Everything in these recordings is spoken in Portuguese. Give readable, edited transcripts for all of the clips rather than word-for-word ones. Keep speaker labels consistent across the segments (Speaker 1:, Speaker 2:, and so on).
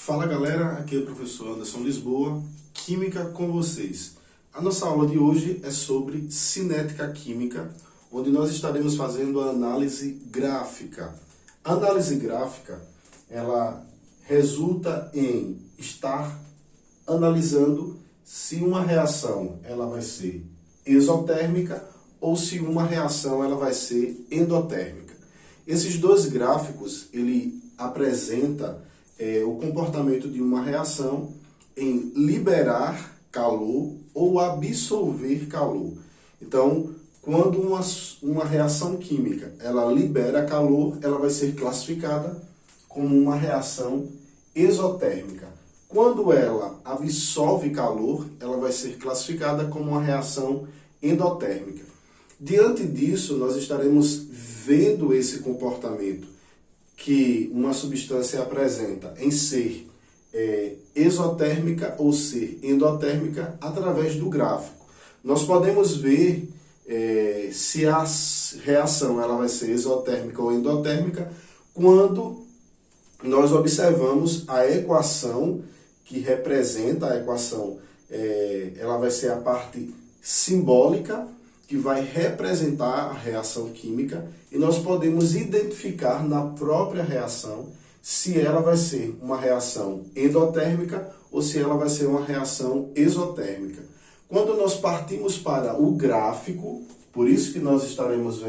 Speaker 1: Fala galera, aqui é o professor Anderson Lisboa, Química com vocês. A nossa aula de hoje é sobre cinética química, onde nós estaremos fazendo a análise gráfica. A análise gráfica, ela resulta em estar analisando se uma reação ela vai ser exotérmica ou se uma reação ela vai ser endotérmica. Esses dois gráficos, ele apresenta o comportamento de uma reação em liberar calor ou absorver calor. Então, quando uma reação química ela libera calor, ela vai ser classificada como uma reação exotérmica. Quando ela absorve calor, ela vai ser classificada como uma reação endotérmica. Diante disso, nós estaremos vendo esse comportamento que uma substância apresenta em ser exotérmica ou ser endotérmica através do gráfico. Nós podemos ver se a reação ela vai ser exotérmica ou endotérmica quando nós observamos a equação que representa a equação, ela vai ser a parte simbólica que vai representar a reação química e nós podemos identificar na própria reação se ela vai ser uma reação endotérmica ou se ela vai ser uma reação exotérmica. Quando nós partimos para o gráfico, por isso que nós estaremos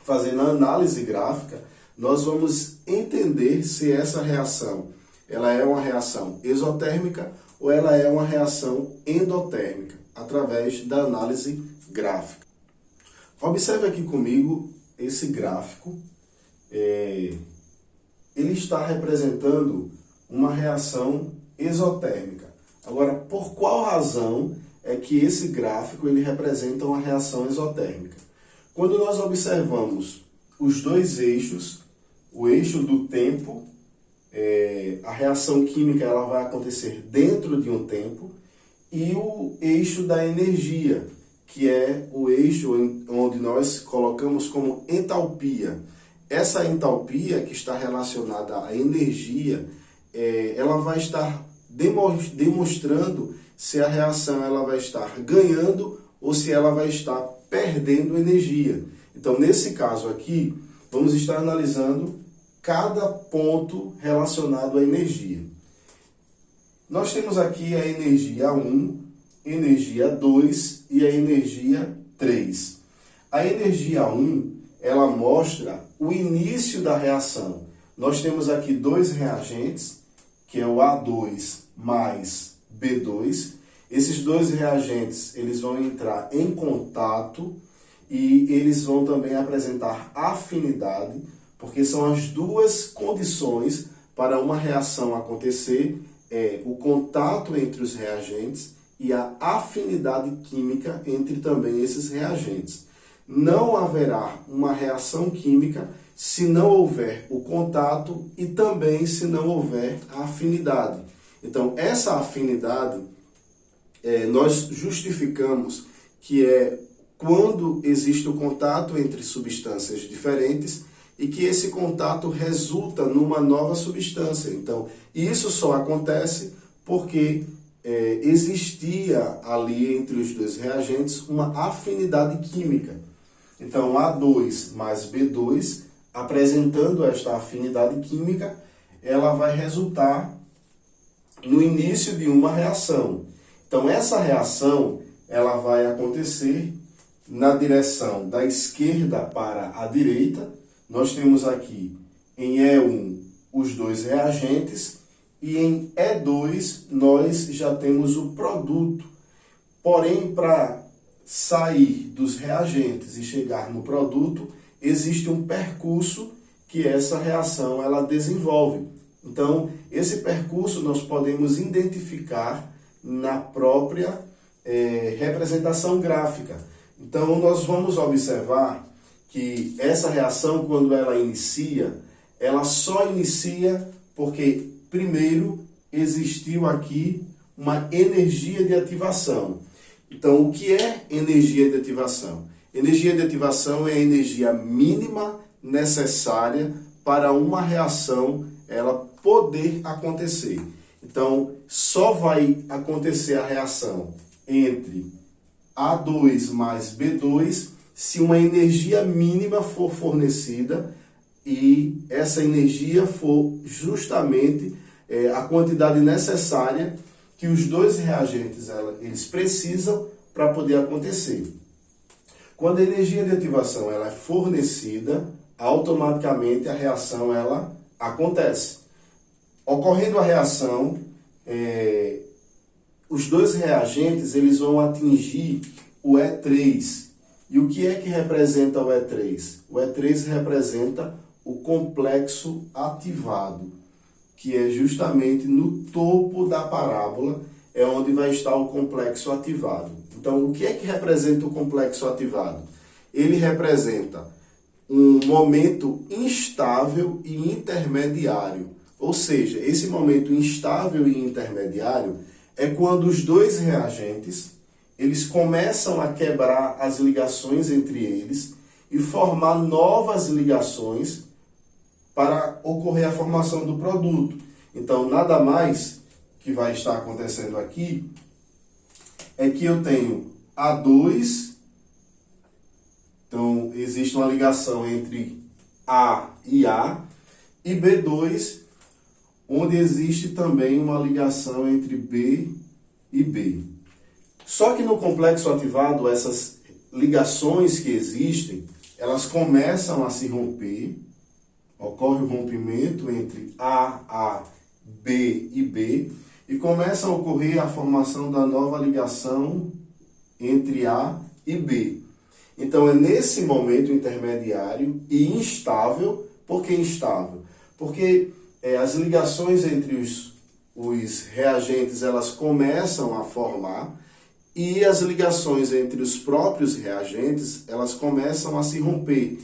Speaker 1: fazendo a análise gráfica, nós vamos entender se essa reação ela é uma reação exotérmica ou ela é uma reação endotérmica, através da análise gráfica. Observe aqui comigo esse gráfico. Ele está representando uma reação exotérmica. Agora, por qual razão é que esse gráfico ele representa uma reação exotérmica? Quando nós observamos os dois eixos, o eixo do tempo, a reação química ela vai acontecer dentro de um tempo, e o eixo da energia, que é o eixo onde nós colocamos como entalpia. Essa entalpia que está relacionada à energia, ela vai estar demonstrando se a reação ela vai estar ganhando ou se ela vai estar perdendo energia. Então, nesse caso aqui, vamos estar analisando cada ponto relacionado à energia. Nós temos aqui a energia 1, energia 2 e a energia 3. A energia 1, ela mostra o início da reação. Nós temos aqui dois reagentes, que é o A2 mais B2. Esses dois reagentes, eles vão entrar em contato e eles vão também apresentar afinidade, porque são as duas condições para uma reação acontecer, o contato entre os reagentes e a afinidade química entre também esses reagentes. Não haverá uma reação química se não houver o contato e também se não houver a afinidade. Então, essa afinidade, nós justificamos que é quando existe o contato entre substâncias diferentes e que esse contato resulta numa nova substância. Então, isso só acontece porque existia ali entre os dois reagentes uma afinidade química. Então, A2 mais B2, apresentando esta afinidade química, ela vai resultar no início de uma reação. Então, essa reação ela vai acontecer na direção da esquerda para a direita. Nós temos aqui em E1 os dois reagentes e em E2 nós já temos o produto. Porém, para sair dos reagentes e chegar no produto, existe um percurso que essa reação ela desenvolve. Então, esse percurso nós podemos identificar na própria representação gráfica. Então, nós vamos observar que essa reação, quando ela inicia, ela só inicia porque, primeiro, existiu aqui uma energia de ativação. Então, o que é energia de ativação? Energia de ativação é a energia mínima necessária para uma reação ela poder acontecer. Então, só vai acontecer a reação entre A2 mais B2 se uma energia mínima for fornecida e essa energia for justamente a quantidade necessária que os dois reagentes eles precisam para poder acontecer. Quando a energia de ativação ela é fornecida, automaticamente a reação ela acontece. Ocorrendo a reação, os dois reagentes eles vão atingir o E3. E o que é que representa o E3? O E3 representa o complexo ativado, que é justamente no topo da parábola, é onde vai estar o complexo ativado. Então, o que é que representa o complexo ativado? Ele representa um momento instável e intermediário. Ou seja, esse momento instável e intermediário é quando os dois reagentes eles começam a quebrar as ligações entre eles e formar novas ligações para ocorrer a formação do produto. Então, nada mais que vai estar acontecendo aqui é que eu tenho A2, então existe uma ligação entre A, e B2, onde existe também uma ligação entre B e B. Só que no complexo ativado, essas ligações que existem, elas começam a se romper, ocorre o rompimento entre A, B e B, e começa a ocorrer a formação da nova ligação entre A e B. Então é nesse momento intermediário e instável. Por que instável? Porque as ligações entre os reagentes elas começam a formar e as ligações entre os próprios reagentes elas começam a se romper,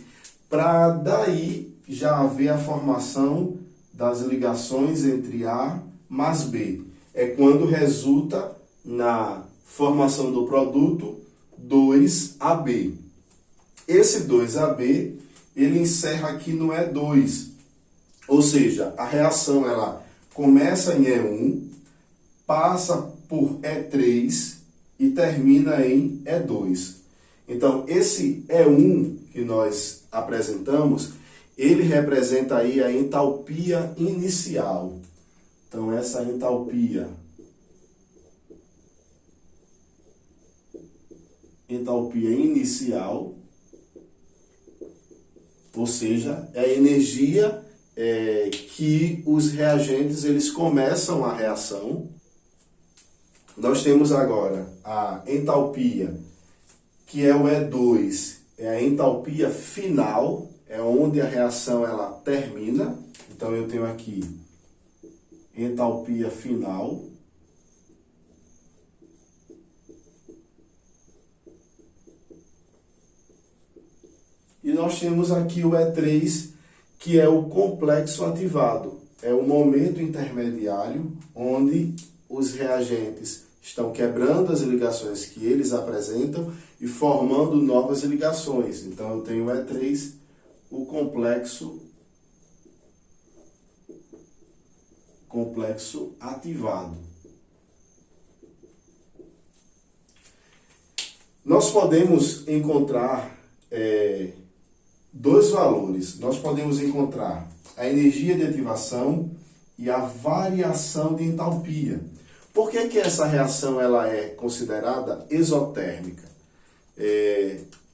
Speaker 1: para daí já haver a formação das ligações entre A mais B. É quando resulta na formação do produto 2AB. Esse 2AB, ele encerra aqui no E2. Ou seja, a reação ela começa em E1, passa por E3 e termina em E2. Então, esse E1 que nós apresentamos, ele representa aí a entalpia inicial. Então, essa entalpia inicial, ou seja, é a energia que os reagentes eles começam a reação. Nós temos agora a entalpia, que é o E2, é a entalpia final, é onde a reação ela termina. Então eu tenho aqui entalpia final. E nós temos aqui o E3, que é o complexo ativado. É o momento intermediário onde os reagentes estão quebrando as ligações que eles apresentam e formando novas ligações. Então eu tenho o E3, o complexo ativado. Nós podemos encontrar dois valores. Nós podemos encontrar a energia de ativação e a variação de entalpia. Por que que essa reação ela é considerada exotérmica?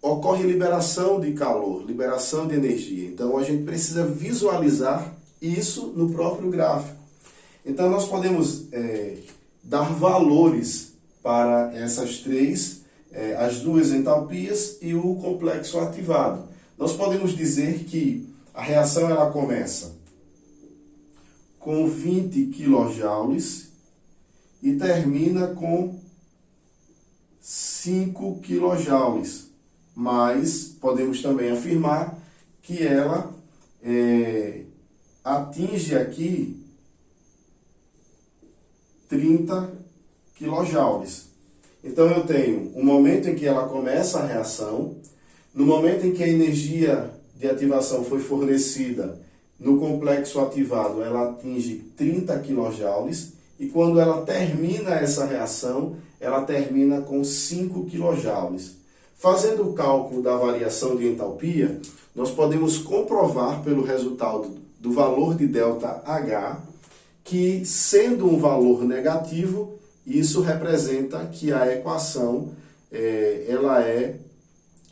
Speaker 1: Ocorre liberação de calor, liberação de energia. Então a gente precisa visualizar isso no próprio gráfico. Então nós podemos dar valores para essas três, as duas entalpias e o complexo ativado. Nós podemos dizer que a reação ela começa com 20 kJ e termina com 5 kJ. Mas podemos também afirmar que ela atinge aqui 30 kJ. Então eu tenho o momento em que ela começa a reação, no momento em que a energia de ativação foi fornecida, no complexo ativado ela atinge 30 kJ e quando ela termina essa reação, ela termina com 5 kJ. Fazendo o cálculo da variação de entalpia, nós podemos comprovar pelo resultado do valor de ΔH que, sendo um valor negativo, isso representa que a equação ela é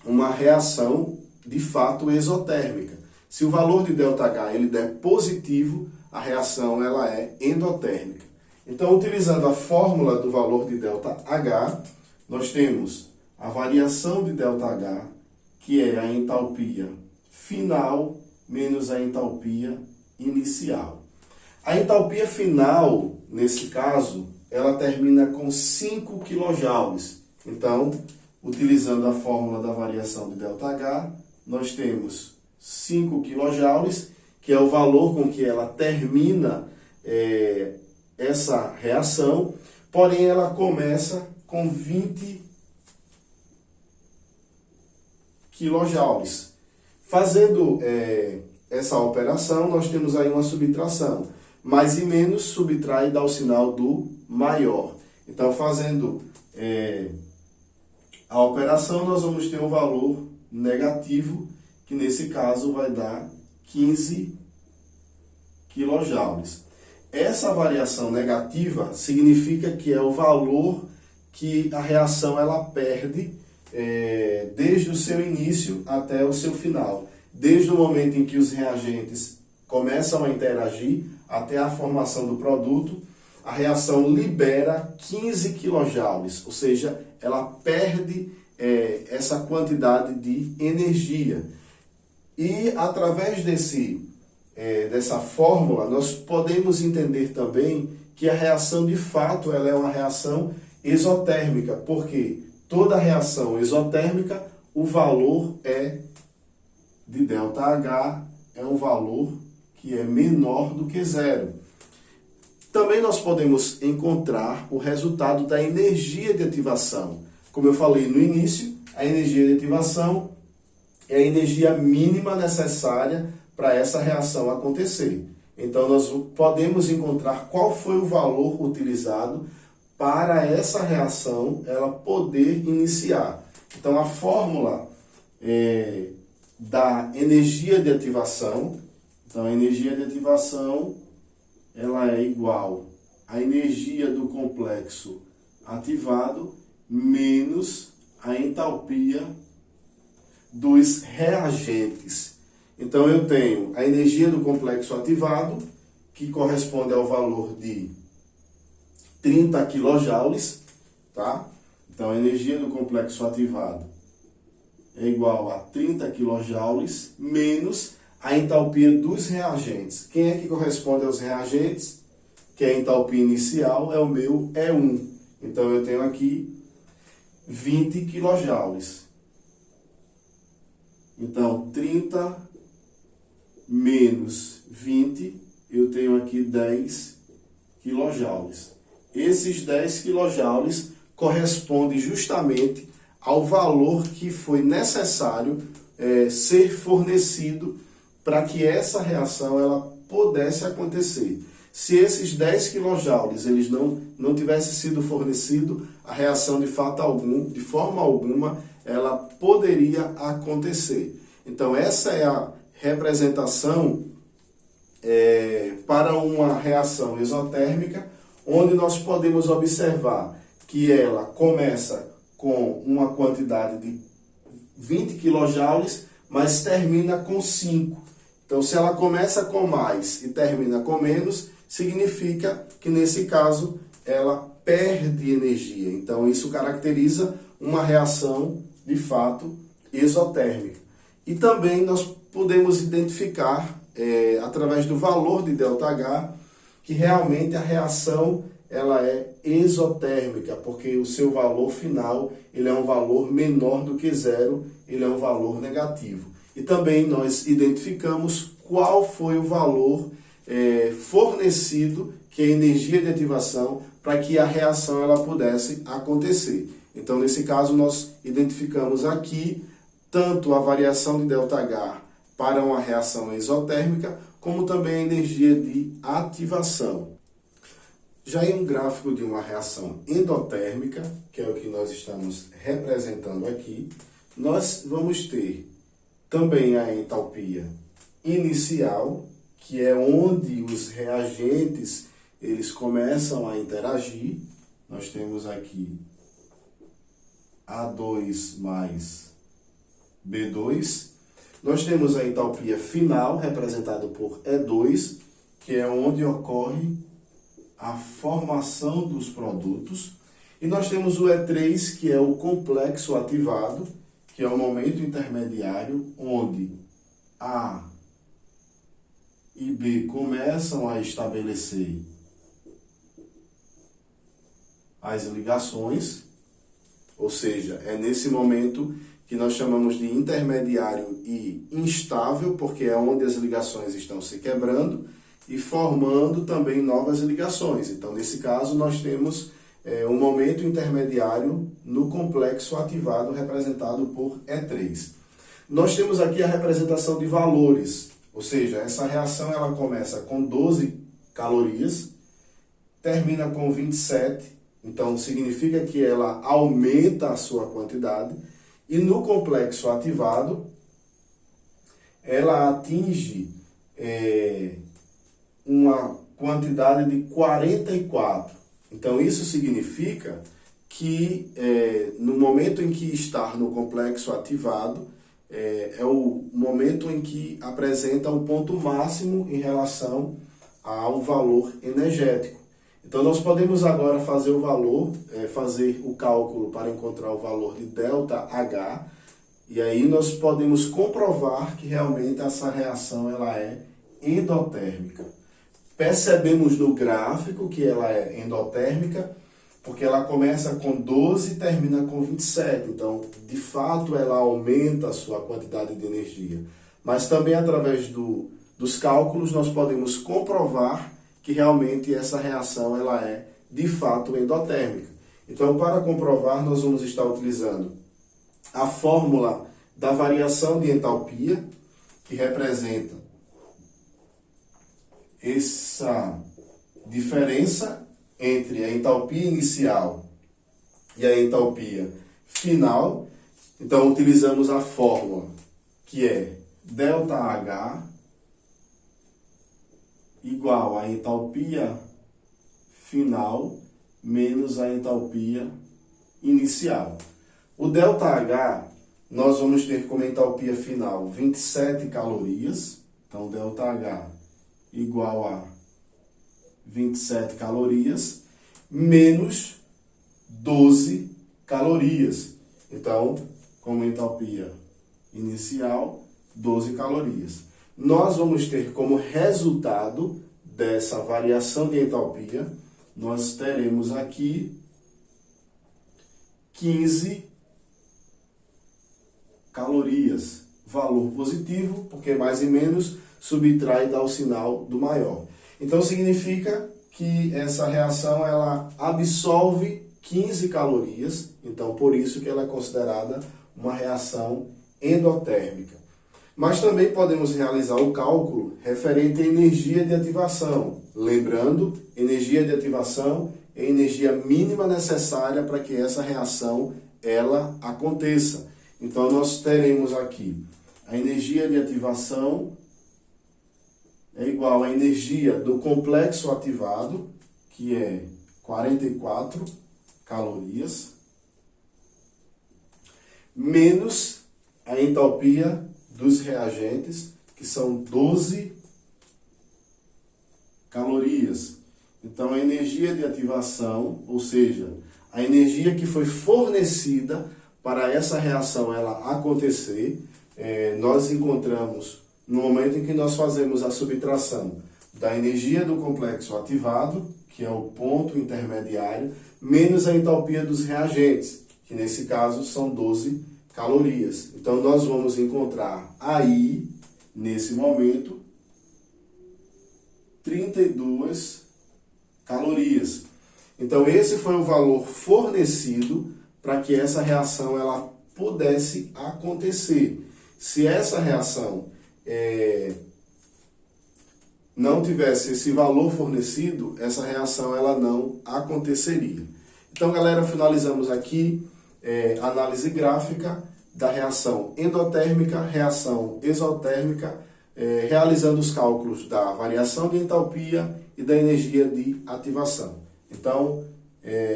Speaker 1: uma reação de fato exotérmica. Se o valor de ΔH ele der positivo, a reação ela é endotérmica. Então, utilizando a fórmula do valor de ΔH, nós temos a variação de ΔH, que é a entalpia final menos a entalpia inicial. A entalpia final, nesse caso, ela termina com 5 kJ. Então, utilizando a fórmula da variação de ΔH, nós temos 5 kJ, que é o valor com que ela termina essa reação, porém ela começa com 20 kJ. Fazendo essa operação, nós temos aí uma subtração. Mais e menos subtrai dá o sinal do maior. Então, fazendo a operação, nós vamos ter um valor negativo, que nesse caso vai dar 15 kJ. Essa variação negativa significa que é o valor que a reação ela perde desde o seu início até o seu final. Desde o momento em que os reagentes começam a interagir até a formação do produto, a reação libera 15 kJ, ou seja, ela perde essa quantidade de energia. E através dessa fórmula, nós podemos entender também que a reação de fato ela é uma reação exotérmica, porque toda reação exotérmica, o valor de ΔH é um valor que é menor do que zero. Também nós podemos encontrar o resultado da energia de ativação. Como eu falei no início, a energia de ativação é a energia mínima necessária para essa reação acontecer. Então, nós podemos encontrar qual foi o valor utilizado para essa reação ela poder iniciar. Então, a fórmula da energia de ativação, então a energia de ativação ela é igual à energia do complexo ativado menos a entalpia dos reagentes. Então, eu tenho a energia do complexo ativado, que corresponde ao valor de 30 kJ, tá? Então, a energia do complexo ativado é igual a 30 kJ menos a entalpia dos reagentes. Quem é que corresponde aos reagentes? Que a entalpia inicial é o meu E1. Então, eu tenho aqui 20 kJ. Então, 30 menos 20, eu tenho aqui 10 kJ. Esses 10 kJ correspondem justamente ao valor que foi necessário ser fornecido para que essa reação ela pudesse acontecer. Se esses 10 kJ eles não tivessem sido fornecidos, a reação de forma alguma, ela poderia acontecer. Então, essa é a representação para uma reação exotérmica, onde nós podemos observar que ela começa com uma quantidade de 20 kJ, mas termina com 5. Então, se ela começa com mais e termina com menos, significa que, nesse caso, ela perde energia. Então, isso caracteriza uma reação, de fato, exotérmica. E também nós podemos identificar, através do valor de ΔH, que realmente a reação ela é exotérmica, porque o seu valor final ele é um valor menor do que zero, ele é um valor negativo. E também nós identificamos qual foi o valor fornecido, que é a energia de ativação, para que a reação ela pudesse acontecer. Então, nesse caso, nós identificamos aqui tanto a variação de ΔH para uma reação exotérmica, como também a energia de ativação. Já em um gráfico de uma reação endotérmica, que é o que nós estamos representando aqui, nós vamos ter também a entalpia inicial, que é onde os reagentes eles começam a interagir. Nós temos aqui A2 mais B2. Nós temos a entalpia final, representada por E2, que é onde ocorre a formação dos produtos. E nós temos o E3, que é o complexo ativado, que é o momento intermediário, onde A e B começam a estabelecer as ligações, ou seja, é nesse momento que nós chamamos de intermediário e instável, porque é onde as ligações estão se quebrando e formando também novas ligações. Então, nesse caso, nós temos um momento intermediário no complexo ativado, representado por E3. Nós temos aqui a representação de valores, ou seja, essa reação ela começa com 12 calorias, termina com 27, então significa que ela aumenta a sua quantidade, e no complexo ativado, ela atinge uma quantidade de 44. Então, isso significa que no momento em que está no complexo ativado, é o momento em que apresenta o ponto máximo em relação ao valor energético. Então, nós podemos agora fazer o valor, fazer o cálculo para encontrar o valor de ΔH, e aí nós podemos comprovar que realmente essa reação ela é endotérmica. Percebemos no gráfico que ela é endotérmica, porque ela começa com 12 e termina com 27. Então, de fato, ela aumenta a sua quantidade de energia. Mas também, através dos cálculos, nós podemos comprovar que realmente essa reação ela é, de fato, endotérmica. Então, para comprovar, nós vamos estar utilizando a fórmula da variação de entalpia, que representa essa diferença entre a entalpia inicial e a entalpia final. Então, utilizamos a fórmula que é ΔH igual a entalpia final menos a entalpia inicial. O ΔH nós vamos ter como entalpia final 27 calorias. Então, ΔH igual a 27 calorias menos 12 calorias. Então, como entalpia inicial, 12 calorias. Nós vamos ter como resultado dessa variação de entalpia, nós teremos aqui 15 calorias. Valor positivo, porque mais e menos subtrai dá o sinal do maior. Então, significa que essa reação ela absorve 15 calorias, então por isso que ela é considerada uma reação endotérmica. Mas também podemos realizar o cálculo referente à energia de ativação. Lembrando, energia de ativação é a energia mínima necessária para que essa reação ela aconteça. Então, nós teremos aqui a energia de ativação é igual à energia do complexo ativado, que é 44 calorias, menos a entalpia dos reagentes, que são 12 calorias. Então, a energia de ativação, ou seja, a energia que foi fornecida para essa reação ela acontecer, nós encontramos no momento em que nós fazemos a subtração da energia do complexo ativado, que é o ponto intermediário, menos a entalpia dos reagentes, que nesse caso são 12 calorias. Então, nós vamos encontrar aí, nesse momento, 32 calorias. Então, esse foi o valor fornecido para que essa reação ela pudesse acontecer. Se essa reação não tivesse esse valor fornecido, essa reação ela não aconteceria. Então, galera, finalizamos aqui análise gráfica da reação endotérmica, reação exotérmica, realizando os cálculos da variação de entalpia e da energia de ativação. Então,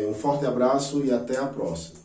Speaker 1: um forte abraço e até a próxima.